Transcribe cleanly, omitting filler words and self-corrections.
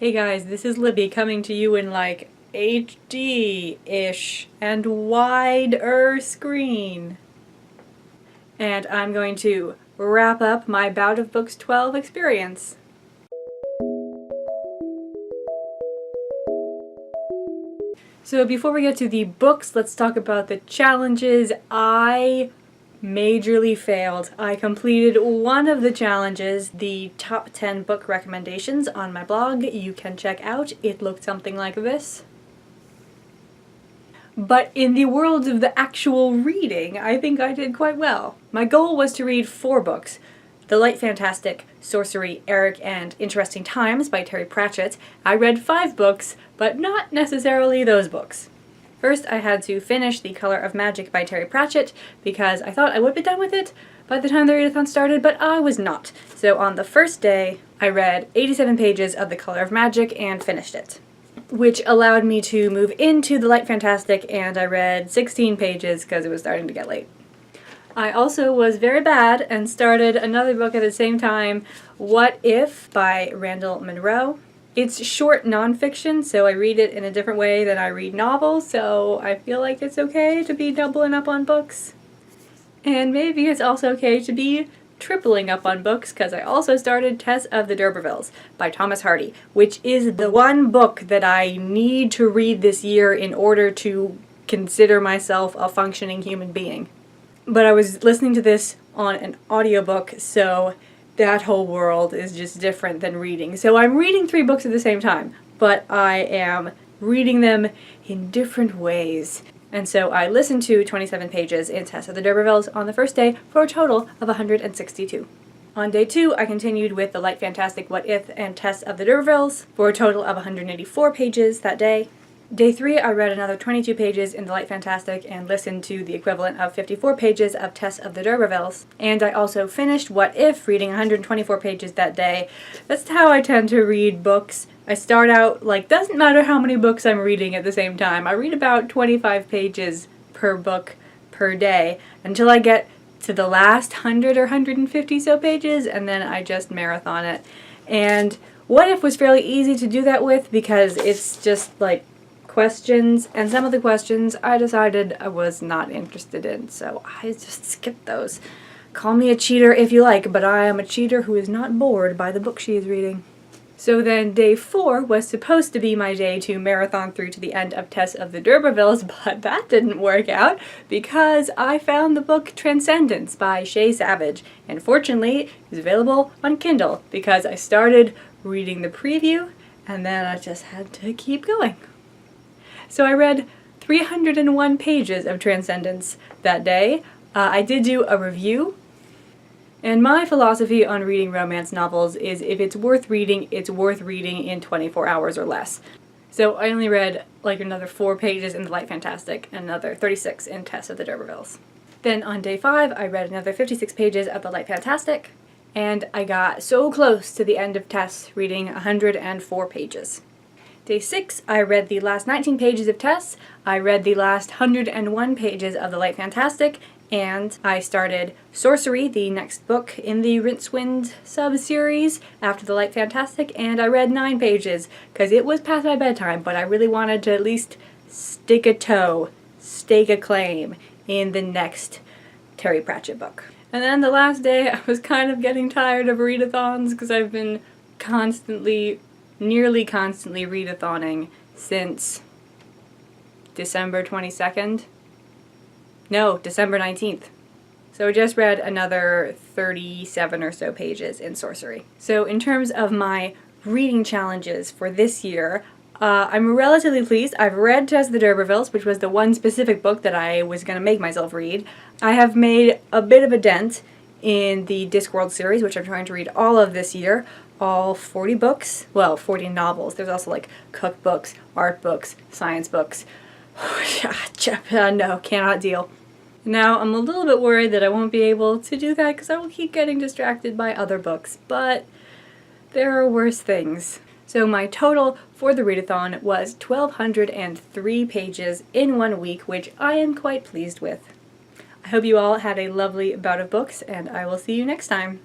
Hey guys, this is Libby coming to you in like HD-ish and wider screen. And I'm going to wrap up my Bout of Books 12 experience. So before we get to the books, let's talk about the challenges. I majorly failed. I completed one of the challenges, the top 10 book recommendations on my blog. You can check out. It looked something like this. But in the world of the actual reading, I think I did quite well. My goal was to read 4 books. The Light Fantastic, Sorcery, Eric, and Interesting Times by Terry Pratchett. I read 5 books, but not necessarily those books. First, I had to finish The Color of Magic by Terry Pratchett, because I thought I would be done with it by the time the readathon started, but I was not. So on the first day, I read 87 pages of The Color of Magic and finished it, which allowed me to move into The Light Fantastic, and I read 16 pages because it was starting to get late. I also was very bad and started another book at the same time, What If by Randall Munroe. It's short nonfiction, so I read it in a different way than I read novels, so I feel like it's okay to be doubling up on books. And maybe it's also okay to be tripling up on books, because I also started Tess of the D'Urbervilles by Thomas Hardy, which is the one book that I need to read this year in order to consider myself a functioning human being. But I was listening to this on an audiobook, so that whole world is just different than reading. So I'm reading 3 books at the same time, but I am reading them in different ways. And so I listened to 27 pages in Tess of the D'Urbervilles on the first day for a total of 162. On day 2, I continued with The Light Fantastic, What If, and Tess of the D'Urbervilles for a total of 184 pages that day. Day 3, I read another 22 pages in The Light Fantastic and listened to the equivalent of 54 pages of Tess of the D'Urbervilles. And I also finished What If, reading 124 pages that day. That's how I tend to read books. I start out, doesn't matter how many books I'm reading at the same time. I read about 25 pages per book per day until I get to the last 100 or 150 so pages, and then I just marathon it. And What If was fairly easy to do that with because it's just questions, and some of the questions I decided I was not interested in, so I just skipped those. Call me a cheater if you like, but I am a cheater who is not bored by the book she is reading. So then day 4 was supposed to be my day to marathon through to the end of Tess of the D'Urbervilles, but that didn't work out because I found the book Transcendence by Shay Savage, and fortunately it is available on Kindle because I started reading the preview and then I just had to keep going. So I read 301 pages of Transcendence that day. I did do a review, and my philosophy on reading romance novels is if it's worth reading in 24 hours or less. So I only read another 4 pages in The Light Fantastic and another 36 in Tess of the D'Urbervilles. Then on day 5, I read another 56 pages of The Light Fantastic, and I got so close to the end of Tess, reading 104 pages. Day 6, I read the last 19 pages of Tess, I read the last 101 pages of The Light Fantastic, and I started Sorcery, the next book in the Rincewind sub-series after The Light Fantastic, and I read 9 pages, because it was past my bedtime, but I really wanted to at least stake a claim in the next Terry Pratchett book. And then the last day, I was kind of getting tired of readathons, because I've been nearly constantly readathoning since December 22nd. No, December 19th. So I just read another 37 or so pages in Sorcery. So in terms of my reading challenges for this year, I'm relatively pleased. I've read Tess of the D'Urbervilles, which was the one specific book that I was going to make myself read. I have made a bit of a dent in the Discworld series, which I'm trying to read all of this year. All 40 books, 40 novels. There's also cookbooks, art books, science books. No, cannot deal. Now, I'm a little bit worried that I won't be able to do that because I will keep getting distracted by other books, but there are worse things. So my total for the readathon was 1,203 pages in 1 week, which I am quite pleased with. I hope you all had a lovely bout of books, and I will see you next time.